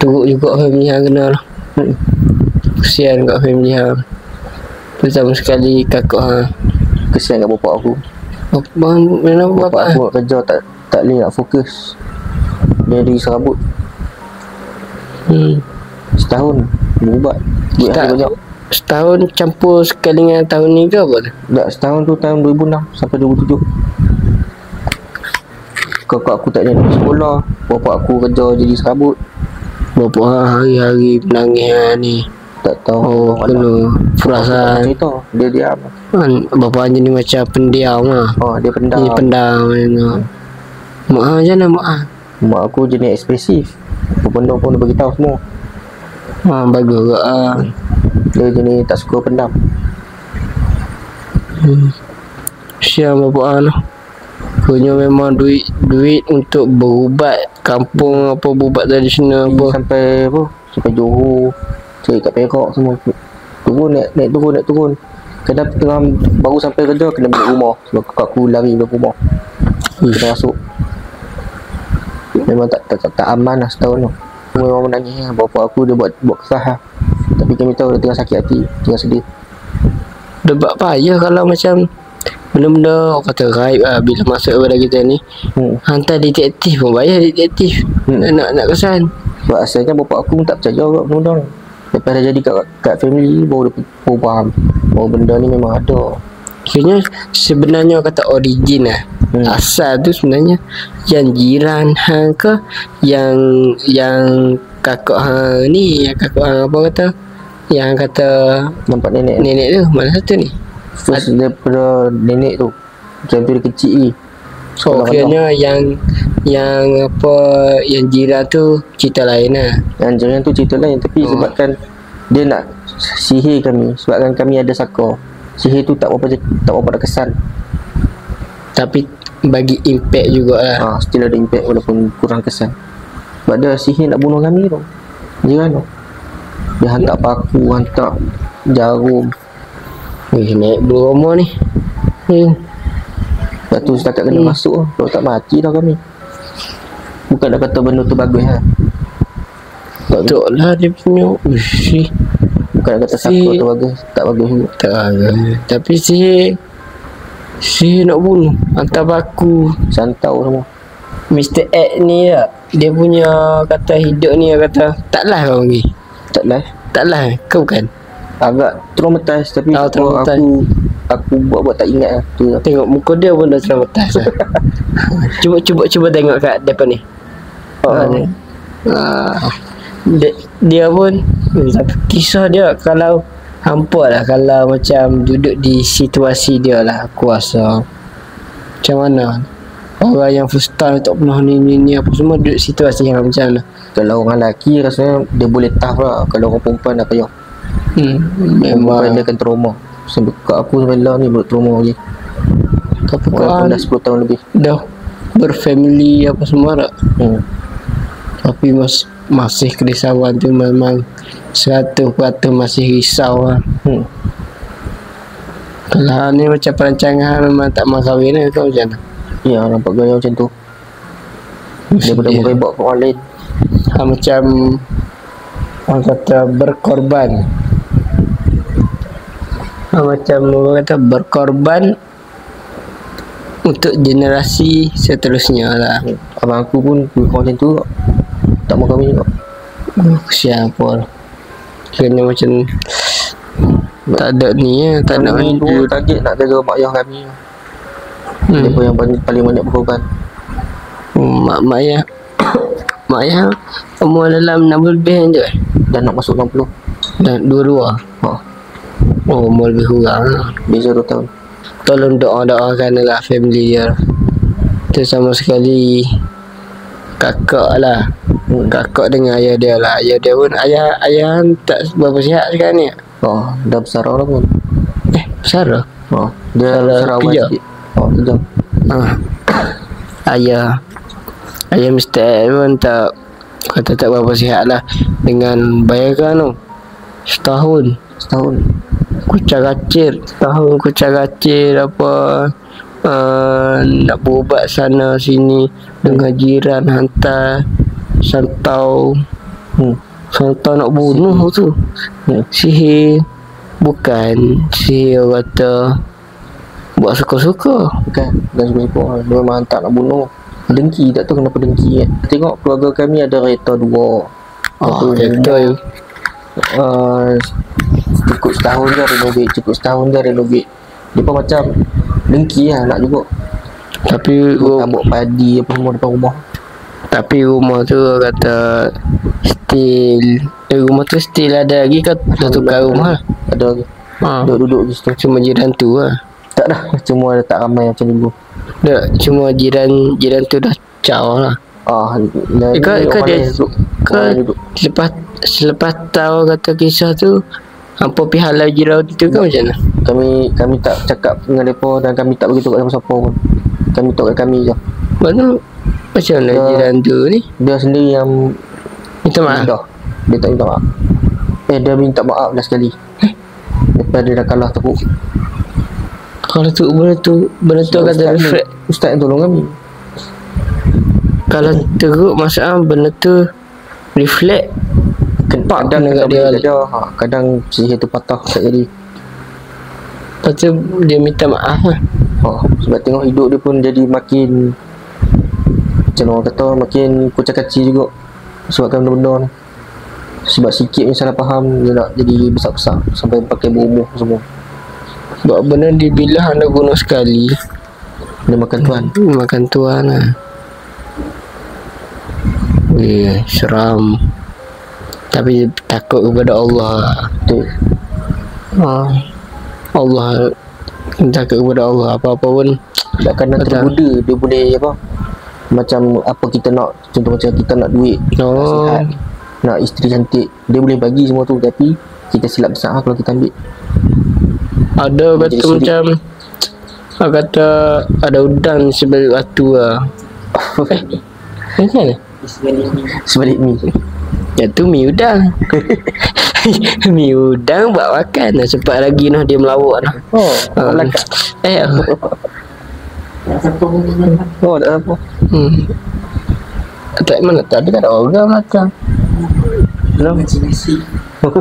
Teruk juga family hang kena lah. Kesian kat family hang. Pertama sekali kakak hang. Kesian kat bapak aku. Mana Bapak aku nak kerja tak boleh nak fokus. Dia di serabut. Setahun berubat. Duit hati banyak. Setahun campur sekali dengan tahun ni ke apa tu? Tak, setahun tu tahun 2006 sampai 2007. Kakak aku tak jadi sekolah. Bapak aku kerja jadi serabut. Bapak hang hari-hari menangis ni. Tak tahu. Kena perasaan. Cerita dia diam. Bapak hang jadi macam pendiam lah. Dia pendam. Dia pendam Mak hang macam mana mak hang? Mak aku jenis ekspresif. Apa benda pun dia beritahu semua. Bagus ke Dia jenis tak suka pendam. Siang bapak hang lah. Punya memang duit untuk berubat kampung apa, berubat tradisional apa. Sampai Johor, cari kat Perak semua. Naik turun. Kadang tengah baru sampai kerja kena balik rumah. Sebab kakak aku lari balik rumah. Kena masuk. Memang tak aman lah setahun tu. Memang menangis lah. Bapak aku dia buat kesah lah. Tapi kami tahu dia tengah sakit hati, tengah sedih. Dia buat payah kalau macam benda-benda orang kata raib lah. Bila masuk kepada kita ni hantar detektif pun bayar detektif. Nak kesan. Sebab asalnya bapak aku tak percaya kat benda ni. Lepas dah jadi kat family baru dia faham bahawa benda ni memang ada. Sebenarnya kata origin lah. Asal tu sebenarnya yang jiran hang ke, yang kakak hang ni, yang kakak hang apa kata, yang kata nampak nenek tu mana satu ni? First daripada nenek tu. Macam tu dia kecil ni. So akhirnya yang apa, yang jiran tu cerita lain lah. Yang jiran tu cerita lain. Tapi sebabkan dia nak sihir kami, sebabkan kami ada saka, sihir tu tak berapa ada kesan. Tapi bagi impact jugalah. Still ada impact walaupun kurang kesan. Sebab dia sihir nak bunuh kami tu. Jiran tu dia hantar paku, hantar jarum. Naik bulu rumah ni. Lepas tu setakat kena masuk lah. Kalau tak mati dah kami. Bukan nak kata benda tu bagus lah. Betul lah dia punya. Bukan nak kata saka tu bagus. Tak bagus juga. Tak bagus. Tapi sihir nak bunuh, hantar baku, santau semua. Mr. X ni tak, dia punya kata hidup ni, dia kata tak lah kau pergi. Tak lah kau bukan. Agak traumatise. Tapi aku buat tak ingat lah tu. Tengok muka dia pun dah traumatise lah. Cuba tengok kat depan ni. Dia pun kisah dia, kalau hampa lah, kalau macam duduk di situasi dia lah, aku rasa macam mana orang yang first time tak pernah ni apa semua duduk situasi yang macam mana. Kalau orang lelaki rasanya dia boleh tough lah. Kalau orang perempuan dah payah. Memang dia akan trauma. Sebab aku sampai lah ni buat trauma lagi. Tapi kan dah 10 tahun lebih dah berfamily apa semua tak. Tapi masih kerisauan tu memang 100% masih risau lah. Kalau ni macam perancangan memang tak mahu kahwin lah, kau macam mana? Ya, nampak gaya macam tu. Daripada merebak ke orang lain. Macam orang kata berkorban. Macam orang kata berkorban untuk generasi seterusnya lah. Abang aku pun macam tu, tak mahu kahwin juga. Kesian pun. Kena macam tak ada ni ya, tak nak ni dua target nak jaga mak ayah kami. Dia pun yang paling banyak berkorban. Mak ayah umur dalam 60 lebih je. Dah nak masuk 60. Dan dua-dua. Umur lebih kurang lah. Beza 2 tahun. Tolong doakan lah family dia. Tu sama sekali kakak lah. Kakak dengan ayah dia lah. Ayah dia pun ayah tak berapa sihat sekarang ni. Dah besar lah pun. Besar lah. Dia besar awal sikit. Kerja. Ayah Mr. X pun tak kata tak berapa sihat lah. Dengan bayaran tu setahun kucar kacir apa, nak berubat sana sini dengan jiran hantar santau. Sampai nak bunuh tu. Sihir bukan sihir kata buat suka-suka. Bukan suka-suka. Dia memang tak nak bunuh. Dengki, tak tahu kenapa dengki kan. Tengok keluarga kami ada kereta 2. Kereta tu cukup setahun je renovate. Dia pun macam dengki lah nak juga. Tapi tambuk padi apa semua depan rumah. Tapi rumah tu kata rumah tu still ada lagi ke dah tukar rumah? Ada lagi. Duduk di situ. Cuma jiran tu lah. Tak dah, cuma tak ramai macam dulu. Tak, cuma jiran tu dah caw lah. Selepas tahu kata kisah tu, hampa pergi halau jiran tu ke macam mana? Kami tak cakap dengan mereka dan kami tak beritahu kat siapa-siapa pun. Kami tahu kat kami je. Macam mana jiran tu ni? Dia sendiri yang minta maaf. Dia tak minta maaf. Dia minta maaf dah sekali. Lepas dia dah kalah teruk. Kalau tu benda tu akan reflect. Ustaz yang tolong kami. Kalau teruk masalah benda tu reflect. Kadang kadang sihir tu patah tak jadi. Lepas tu dia minta maaf lah. Sebab tengok hidup dia pun jadi makin, macam orang kata, makin kucak-kacir juga sebabkan benda-benda ni. Sebab sikit ni salah faham, dia nak jadi besar-besar sampai pakai berumuh semua. Sebab benda dibilah anda guna sekali, dia makan tuan. Makan tuan lah. Seram. Tapi takut kepada Allah. Betul. Allah, takut kepada Allah. Apa-apa pun takkan nak tergoda. Dia boleh apa, macam apa kita nak. Contoh macam kita nak duit, nak sihat, nak isteri cantik, dia boleh bagi semua tu. Tapi kita silap besar kalau kita ambil. Ada kata macam kata ada udang sebalik batu lah. Macam mana? Sebalik mi. Ya tu mi udang. Mi udang buat makan lah. Sempat lagi nah dia melawak nah. Melakak. Tak apa. Tak mana tak ada orang belakang.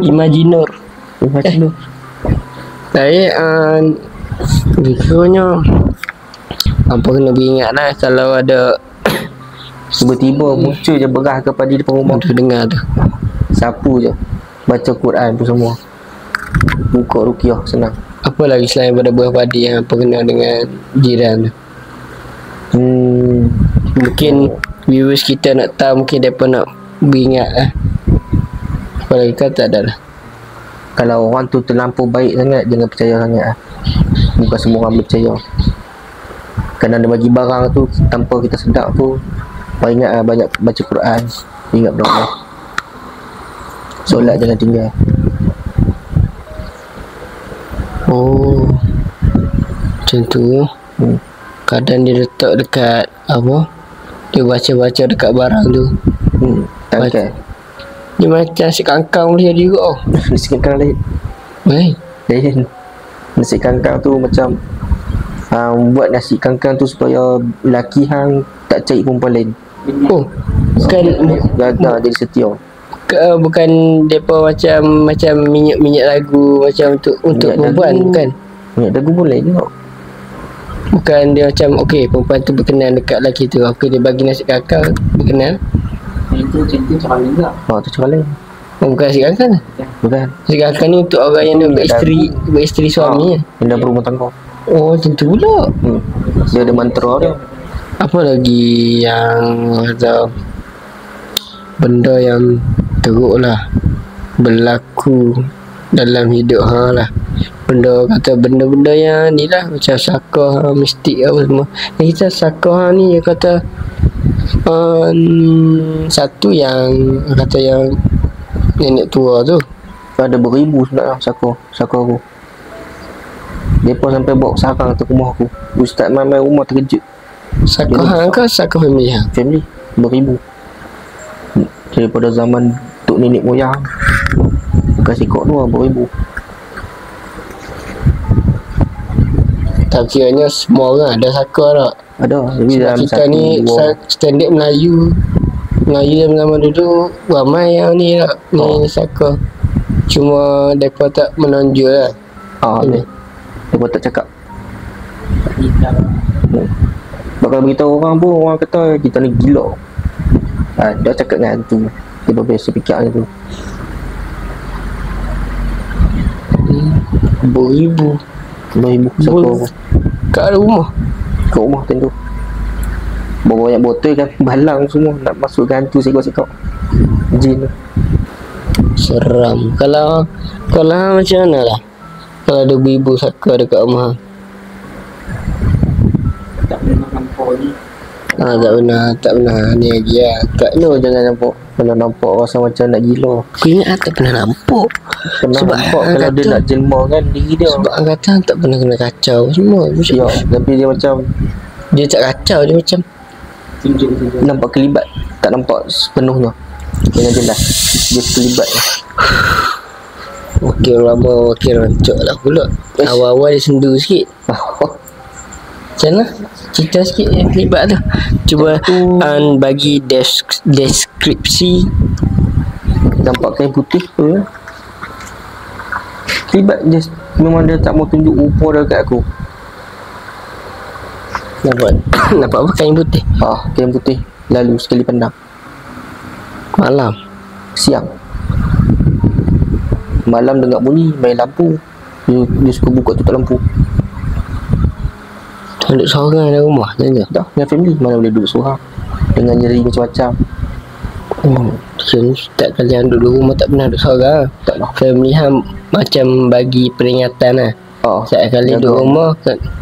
Imajinor. Saya Bikurnya apa kena beringat lah kalau ada tiba-tiba muncul je beras ke padi depan rumah tu, dengar tu sapu je, baca Quran tu semua, buka ruqyah, senang. Apa lagi selain pada buah padi yang apa kena dengan jiran tu? Mungkin viewers kita nak tahu, mungkin mereka nak beringat lah. Apa lagi kan tak ada lah. Kalau orang tu terlampau baik sangat, jangan percaya sangat lah. Bukan semua orang percaya. Kadang dia bagi barang tu tanpa kita sedar tu. Ingat lah, banyak baca Quran, ingat berdoa, solat jangan tinggal. Macam tu. Kadang dia letak dekat apa, dia baca-baca dekat barang tu. Tak. Dia macam nasi kangkang boleh jadi juga. Nasi kangkang lain. Lain. Nasi kangkang tu macam buat nasi kangkang tu supaya lelaki hang tak cari perempuan lain. Bukan gagal jadi setia. Bukan depa macam minyak lagu macam untuk perempuan dagu, kan? Minyak dagu boleh juga. Bukan dia macam okey perempuan tu berkenan dekat lelaki tu. Okey dia bagi nasi kangkang berkenan. Itu cara lain juga. Tu cara lain. Bukan nasi kangkang. Bukan. Nasi kangkang ni untuk orang yang nak beristeri suami. Yang dah berumah tangga. Macam tu pula. Dia ada mantra dia. Apa lagi yang ada benda yang teruk lah berlaku dalam hidup lah. Benda-benda yang ni lah, macam sakah, mistik apa semua. Yang kita sakah ni dia kata satu yang kata yang nenek tua tu ada beribu sebenarnya sakah aku. Mereka sampai bawa sarang tu rumah aku. Ustaz main rumah terkejut. Sakah ke sakah family hang? Family beribu. Daripada zaman tok nenek moyang. Bukan sikok tu beribu. Tak kiranya semua orang ada sakah tak? Ada. Sebab kita ni standard Melayu Ngaji zaman dulu ramai yang ni lah. Ni saka. Cuma mereka tak menonjol lah. Ni dia tak cakap. Hitam. Bakal beritahu orang pun, orang kata kita ni gila. Dia cakap dengan hantu. Dia biasa fikir macam tu. Beribu Saka kat rumah. kat rumah tentu. Bawa banyak botol kan, balang semua nak masukkan hantu sikok-sikok. Jin. Seram. Kalau macam mana lah kalau ada ibu saka dekat rumah? Tak pernah nampak ni. Tak pernah ni lagi lah. Kat No, jangan nampak. Kalau nampak rasa macam nak gila. aku ingat tak pernah nampak. Pernah Sebab nampak orang kalau dia kata- nak jelma kan diri dia. Sebab orang kata tak pernah kena kacau semua. Ya, tapi dia macam Dia tak kacau, dia macam Tunjuk. nampak kelibat, tak nampak sepenuhnya dengan jelas. Dia kelibat. wakil lama, wakil rancak lah pula. Awal-awal dia sendu sikit. Macam mana? Cerita sikit yang kelibat tu. Cuba bagi deskripsi. Nampak kain putih tu ya. Kelibat dia, memang dia tak mau tunjuk rupa dia kat aku. Nampak apa kain putih? Kain putih lalu sekali pandang. Malam. Siang. Malam dengar bunyi main lampu. Dia suka buka tutup lampu. Duduk seorang dalam rumah macam tu. Dah, dengan family mana boleh duduk seorang dengan nyeri macam-macam. Setiap kali yang duduk rumah tak pernah duduk seorang. Tak lah. Family ham macam bagi peringatan lah. Setiap kali jaga duduk rumah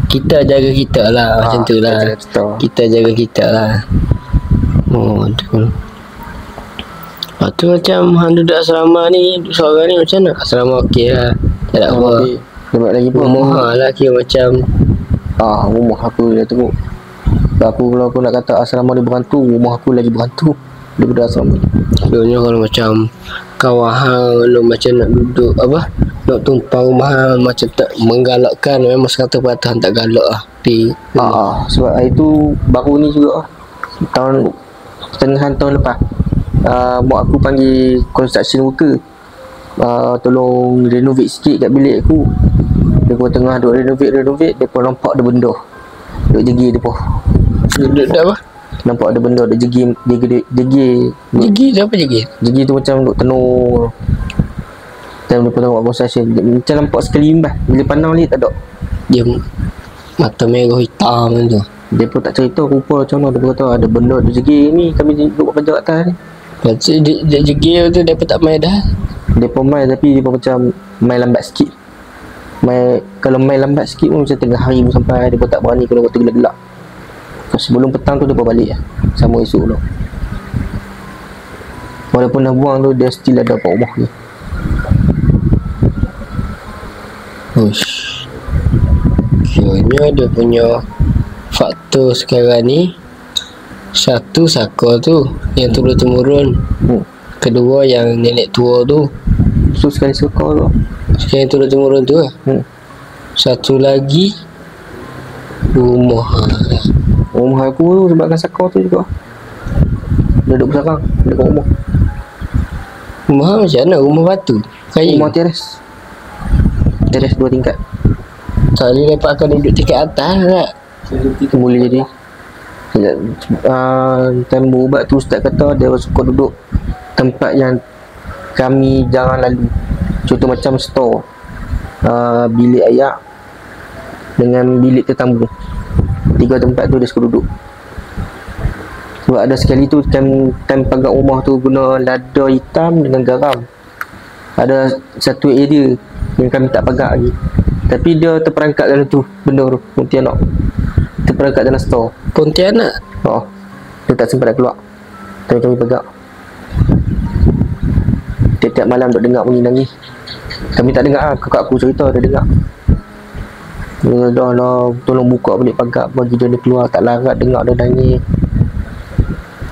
kita jaga kita lah. Macam tu lah. Kita jaga kita lah. Tu. Lepas tu macam hang duduk asrama ni, duduk seorang ni macam mana? Asrama okey lah. Tak ada apa. Nampak lagi pun Rumah lah kira macam rumah aku dah teruk. Aku kalau aku nak kata asrama ni berhantu, rumah aku lagi berhantu daripada asrama ni. Sebenarnya kalau macam kawan hang macam nak duduk nak tumpang rumah hang macam tak menggalakkan, memang 100% tak galak lah. Tapi sebab hari tu baru ni juga tahun pertengahan tahun lepas, mak aku panggil construction worker, tolong renovate sikit kat bilik aku. Dia pun tengah duk renovate, dia pun nampak ada benda duk jegi dia pun. Duduk apa? Nampak ada benda duk jegi. Jegi tu apa jegi? Jegi tu macam duk tenung. Time dia pun tengok construction, macam nampak sekali imbas. Bila pandang balik tak ada. Dia mata merah hitam macam tu. Dia pun tak cerita rupa macam mana. Dia pun kata ada benda duk jegi ni, kami duduk buat kerja kat atas ni. Lepas tu dia jegi tu dia pun tak main dah. Dia pun main, tapi dia pun macam main lambat sikit. Kalau main lambat sikit pun macam tengah hari pun sampai. Dia pun tak berani kalau waktu gelap-gelap. Sebelum petang tu dia pun balik lah, sama esok tu. Walaupun dah buang tu, dia still ada kat rumah ni. Kiranya dia punya faktor sekarang ni, satu saka tu yang turun-temurun. Kedua yang nenek tua tu. So sekali suka tu. Sekarang yang turun-temurun tu lah. Satu lagi rumah aku tu sebabkan saka tu juga. Dia duduk bersarang dekat rumah. Rumah macam mana? Rumah batu? Kayu? Rumah teres 2 tingkat. Tak boleh dapat akan duduk tingkat atas tak? Boleh jadi. Time berubat tu ustaz kata dia suka duduk tempat yang kami jarang lalu. Contoh macam store, bilik ayak dengan bilik tetamu. 3 tempat tu dia suka duduk. Sebab ada sekali tu time pagar rumah tu guna lada hitam dengan garam. Ada satu area yang kami tak pagar lagi, tapi dia terperangkap dalam tu benda tu, Pontianak. Terperangkap dalam store Pontianak? Dia tak sempat nak keluar. Tapi kami pagar. Tiap-tiap malam duk dengar bunyi nangis. Kami tak dengar lah, kakak aku cerita dia dengar. Dia dah tolong buka balik pagar bagi dia keluar, tak larat dengar dia nangis.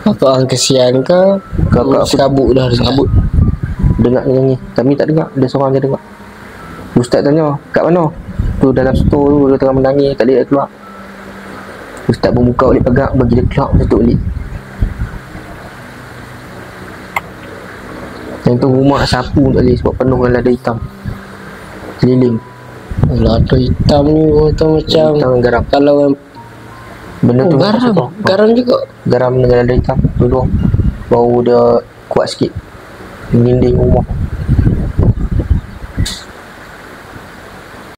Kakak orang kesian ke? Kakak aku serabut dah serabut. Dengar dia nangis. Kami tak dengar, dia seorang je dengar. Ustaz tanya, kat mana? Tu dalam store tu, dia tengah menangis, tak boleh keluar. Ustaz pun buka balik pagar bagi dia keluar, tutup balik. Yang tu rumah nak sapu tak boleh sebab penuh dengan lada hitam keliling. Lada hitam ni tu macam Hitam dengan garam. kalau yang Benda tu garam, suka. garam juga. Garam dengan lada hitam dua-dua. Bau dia kuat sikit, dinding rumah.